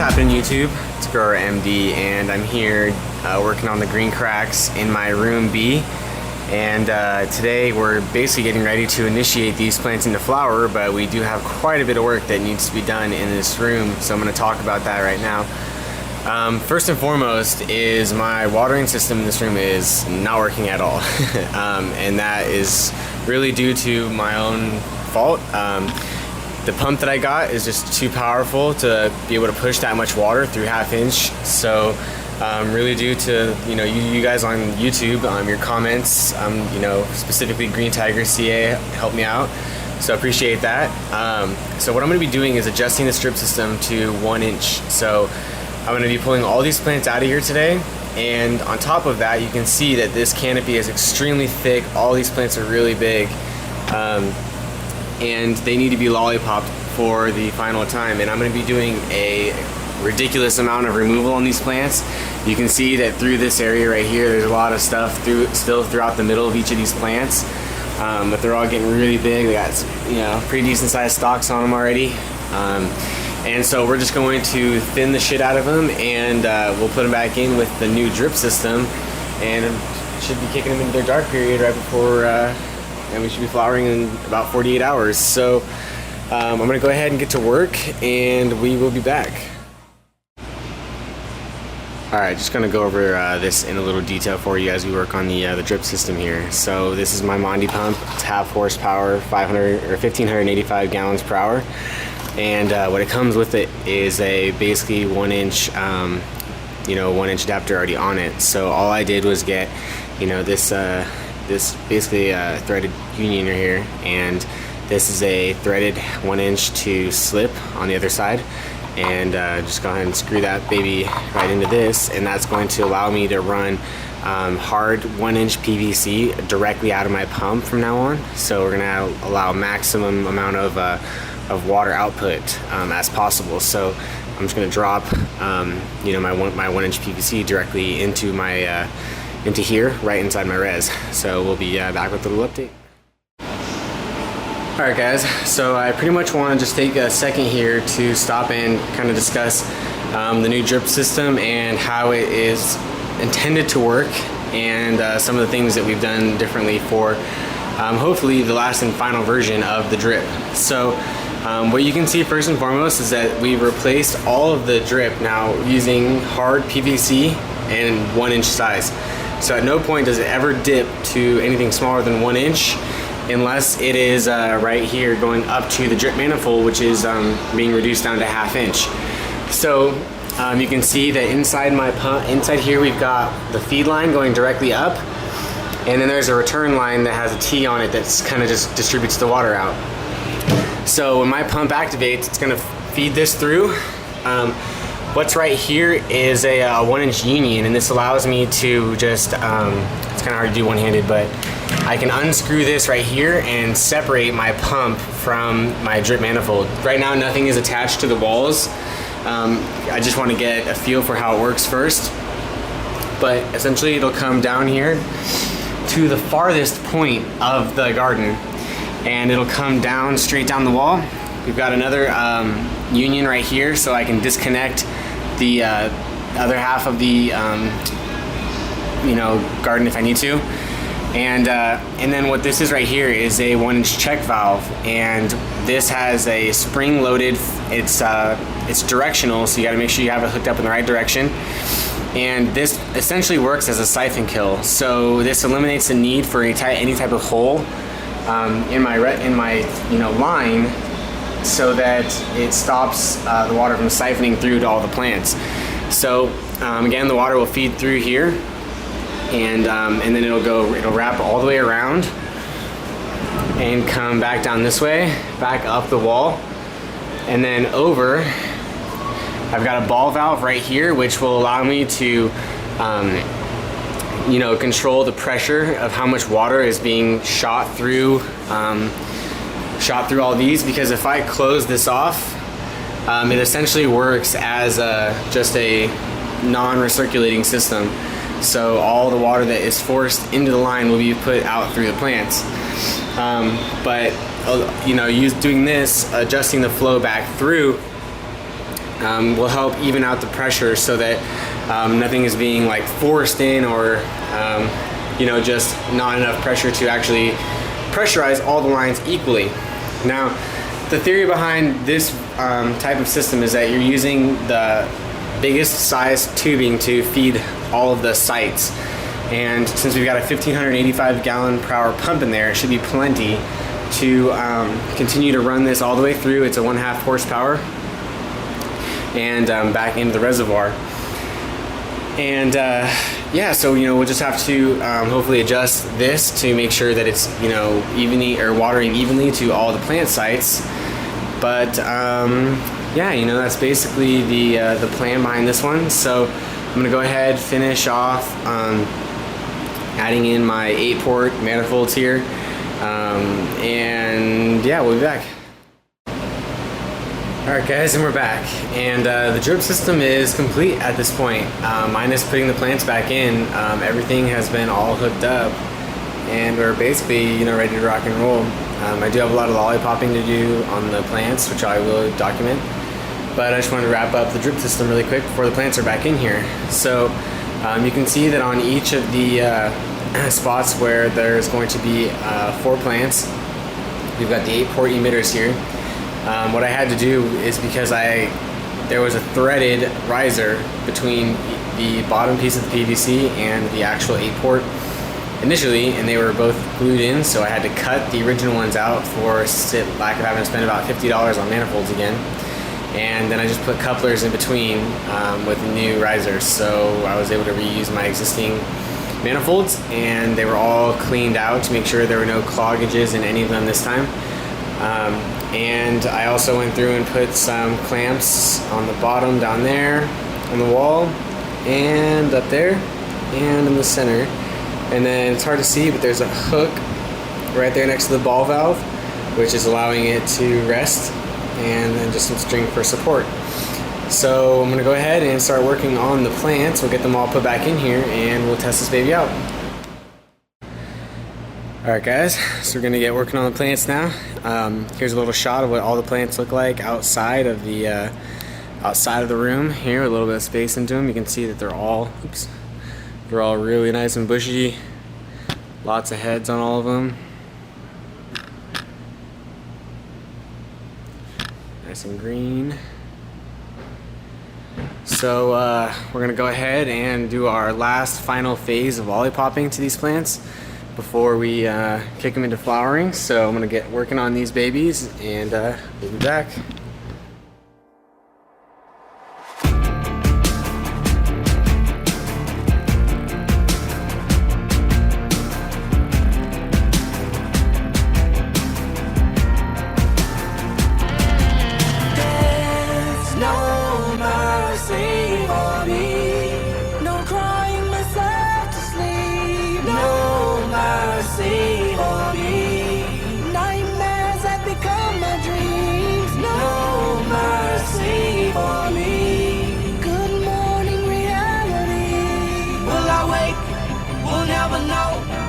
happening, YouTube? It's GrowerMD, and I'm here working on the green cracks in my room B. And today we're basically getting ready to initiate these plants into flower, but we do have quite a bit of work that needs to be done in this room, so I'm going to talk about that right now. First and foremost is my watering system in this room is not working at all. And that is really due to my own fault. The pump that I got is just too powerful to be able to push that much water through 1/2 inch. So really due to you guys on YouTube, your comments, specifically Green Tiger CA helped me out, so I appreciate that. So what I'm going to be doing is adjusting the strip system to 1 inch. So I'm going to be pulling all these plants out of here today, and on top of that you can see that this canopy is extremely thick. All these plants are really big, and they need to be lollipopped for the final time, and I'm going to be doing a ridiculous amount of removal on these plants. You can see that through this area right here there's a lot of stuff still throughout the middle of each of these plants, but they're all getting really big. They got pretty decent sized stalks on them already, and so we're just going to thin the shit out of them, and we'll put them back in with the new drip system, and should be kicking them into their dark period right before and we should be flowering in about 48 hours. So I'm gonna go ahead and get to work, and we will be back. Alright, just gonna go over this in a little detail for you as we work on the drip system here. So this is my Mondi pump. It's 1/2 horsepower, 1585 gallons per hour, and what it comes with it is a basically 1 inch 1 inch adapter already on it. So all I did was get this basically threaded union right here, and this is a threaded 1 inch to slip on the other side, and just go ahead and screw that baby right into this, and that's going to allow me to run hard 1 inch PVC directly out of my pump from now on. So we're gonna allow maximum amount of water output as possible. So I'm just gonna drop my 1 inch PVC directly into my into here, right inside my res. So we'll be back with a little update. Alright guys, so I pretty much want to just take a second here to stop and kind of discuss the new drip system and how it is intended to work, and some of the things that we've done differently for hopefully the last and final version of the drip. So what you can see first and foremost is that we've replaced all of the drip now using hard PVC and 1 inch size. So at no point does it ever dip to anything smaller than 1 inch, unless it is right here going up to the drip manifold, which is being reduced down to 1/2 inch. So you can see that inside my pump, inside here we've got the feed line going directly up, and then there's a return line that has a T on it that's kind of just distributes the water out. So when my pump activates, it's going to feed this through. What's right here is a 1 inch union, and this allows me to just, it's kind of hard to do one-handed, but I can unscrew this right here and separate my pump from my drip manifold. Right now nothing is attached to the walls. I just want to get a feel for how it works first. But essentially it'll come down here to the farthest point of the garden, and it'll come down straight down the wall. We've got another union right here, so I can disconnect the other half of the garden if I need to, and then what this is right here is a 1 inch check valve, and this has a spring loaded. It's directional, so you got to make sure you have it hooked up in the right direction. And this essentially works as a siphon kill. So this eliminates the need for any type of hole in my line, so that it stops the water from siphoning through to all the plants. So again, the water will feed through here, and then it'll wrap all the way around and come back down this way, back up the wall, and then over. I've got a ball valve right here, which will allow me to control the pressure of how much water is being shot through all these, because if I close this off, it essentially works as just a non-recirculating system. So all the water that is forced into the line will be put out through the plants. But doing this, adjusting the flow back through, will help even out the pressure so that nothing is being like forced in, or just not enough pressure to actually pressurize all the lines equally. Now, the theory behind this type of system is that you're using the biggest size tubing to feed all of the sites. And since we've got a 1,585 gallon per hour pump in there, it should be plenty to continue to run this all the way through. It's a 1/2 horsepower and back into the reservoir. And yeah, so we'll just have to hopefully adjust this to make sure that it's evenly, or watering evenly to all the plant sites. But yeah, that's basically the plan behind this one. So I'm gonna go ahead, finish off adding in my 8-port manifolds here, and yeah, we'll be back. Alright guys, and we're back, and the drip system is complete at this point, minus putting the plants back in. Everything has been all hooked up, and we're basically ready to rock and roll. I do have a lot of lollipopping to do on the plants, which I will document, but I just wanted to wrap up the drip system really quick before the plants are back in here. So you can see that on each of the spots where there's going to be 4 plants, we've got the 8-port emitters here. What I had to do is, because there was a threaded riser between the bottom piece of the PVC and the actual 8-port initially, and they were both glued in, so I had to cut the original ones out for lack of having to spend about $50 on manifolds again. And then I just put couplers in between with new risers, so I was able to reuse my existing manifolds, and they were all cleaned out to make sure there were no cloggages in any of them this time. And I also went through and put some clamps on the bottom down there on the wall, and up there, and in the center. And then it's hard to see, but there's a hook right there next to the ball valve, which is allowing it to rest, and then just some string for support. So I'm gonna go ahead and start working on the plants. We'll get them all put back in here, and we'll test this baby out. Alright guys, so we're gonna get working on the plants now. Here's a little shot of what all the plants look like outside of the room here, with a little bit of space into them. You can see that they're all really nice and bushy. Lots of heads on all of them. Nice and green. So we're gonna go ahead and do our last final phase of lollipopping to these plants before we kick them into flowering. So I'm gonna get working on these babies, and we'll be back.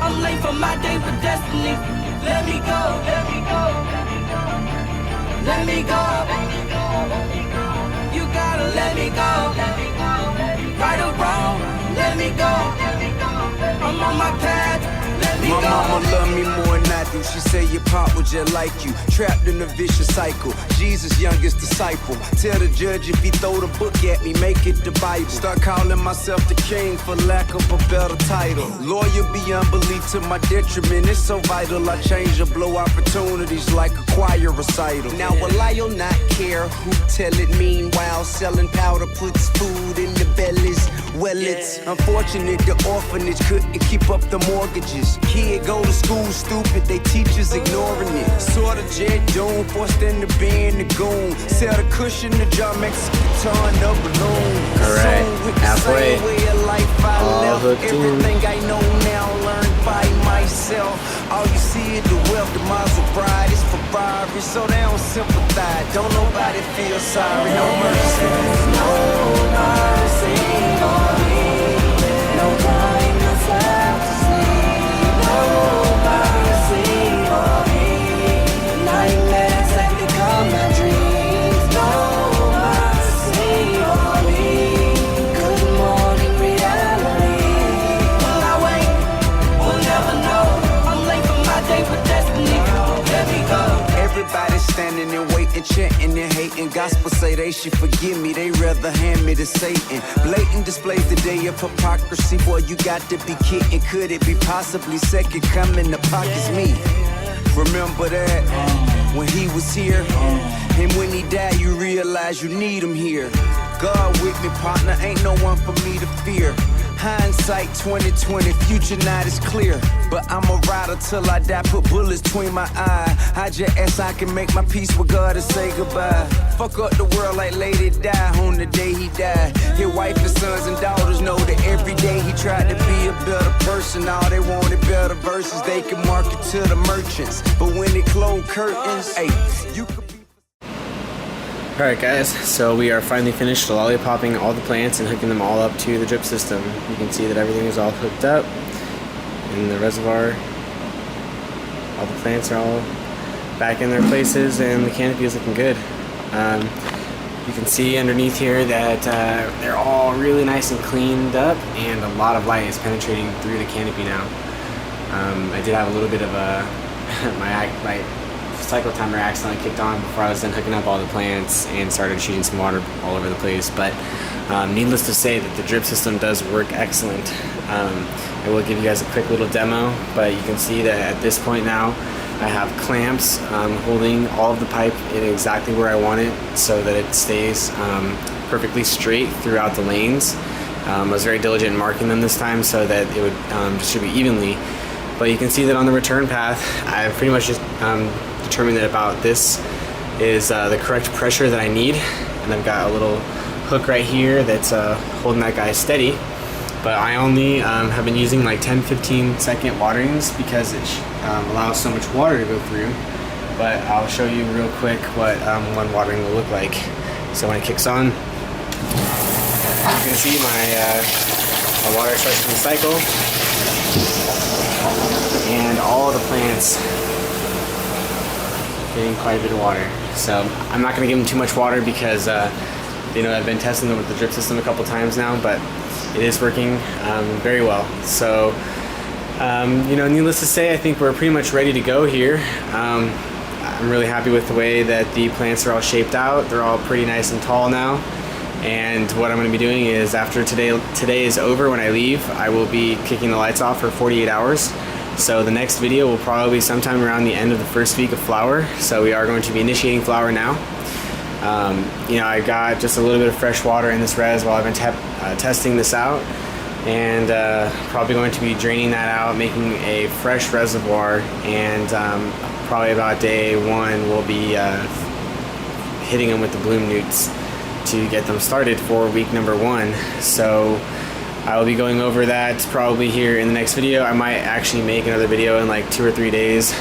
I'm late for my day with destiny. Let me go, let me go, let me go. You gotta let me go. Right or wrong, let me go. I'm on my path. My mama love me more than I do. She say your pop was just like you, trapped in a vicious cycle. Jesus' youngest disciple. Tell the judge if he throw the book at me, make it the Bible. Start calling myself the king for lack of a better title. Lawyer beyond belief to my detriment. It's so vital. I change or blow opportunities like a choir recital. Now will I or not care who tell it? Meanwhile, selling powder puts food in the bellies. Well, it's unfortunate the orphanage couldn't keep up the mortgages. Kid go to school stupid, they teachers ignoring it. Sort of jet doom, forced them to be in the goon. Sell the cushion, the jar, Mexican ton, no balloon. Alright, halfway. All hooked in. Everything I know now learned by myself. All you see is the wealth, the Mazel pride. It's Ferrari, so they don't sympathize. Don't nobody feel sorry, no mercy. No mercy on me. No crying myself to sleep. No mercy on me. Nightmares that become my dreams. No mercy and chanting and hating. Gospel say they should forgive me, they rather hand me to Satan. Blatant displays the day of hypocrisy. Boy, you got to be kidding. Could it be possibly second coming? The pocket's me. Remember that when he was here, and when he died, you realize you need him here. God with me, partner, ain't no one for me to fear. Hindsight 2020, future not as clear. But I'm a rider till I die, put bullets between my eyes. I just ask I can make my peace with God and say goodbye. Fuck up the world like Lady Di on the day he died. His wife and sons and daughters know that every day he tried to be a better person. All they wanted better verses, they can market to the merchants. But when they close curtains, hey, you could be. Alright guys, so we are finally finished lollipopping all the plants and hooking them all up to the drip system. You can see that everything is all hooked up in the reservoir. All the plants are all back in their places and the canopy is looking good. You can see underneath here that they're all really nice and cleaned up and a lot of light is penetrating through the canopy now. I did have a little bit of a my cycle timer accidentally kicked on before I was done hooking up all the plants and started shooting some water all over the place, but needless to say that the drip system does work excellent. I will give you guys a quick little demo, but you can see that at this point now I have clamps holding all of the pipe in exactly where I want it so that it stays perfectly straight throughout the lanes. I was very diligent in marking them this time so that it would distribute evenly, but you can see that on the return path I've pretty much just determined that about this is the correct pressure that I need, and I've got a little hook right here that's holding that guy steady, but I only have been using like 10-15 second waterings because it allows so much water to go through, but I'll show you real quick what one watering will look like. So when it kicks on, you can see my water starts to recycle and all the plants getting quite a bit of water. So I'm not going to give them too much water because you know, I've been testing them with the drip system a couple times now, but it is working very well. So you know, needless to say, I think we're pretty much ready to go here. I'm really happy with the way that the plants are all shaped out. They're all pretty nice and tall now. And what I'm going to be doing is after today is over, when I leave, I will be kicking the lights off for 48 hours. So the next video will probably be sometime around the end of the first week of flower. So we are going to be initiating flower now. You know, I got just a little bit of fresh water in this res while I've been testing this out, and probably going to be draining that out, making a fresh reservoir, and probably about day one we'll be hitting them with the bloom newts to get them started for week number 1. So I will be going over that probably here in the next video. I might actually make another video in like 2 or 3 days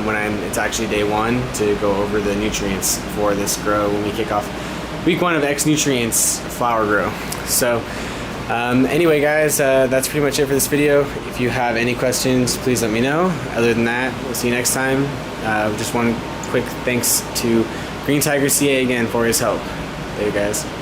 when it's actually day 1 to go over the nutrients for this grow when we kick off week 1 of X Nutrients flower grow. So anyway guys, that's pretty much it for this video. If you have any questions, please let me know. Other than that, we'll see you next time. Just one quick thanks to Green Tiger CA again for his help. Later guys.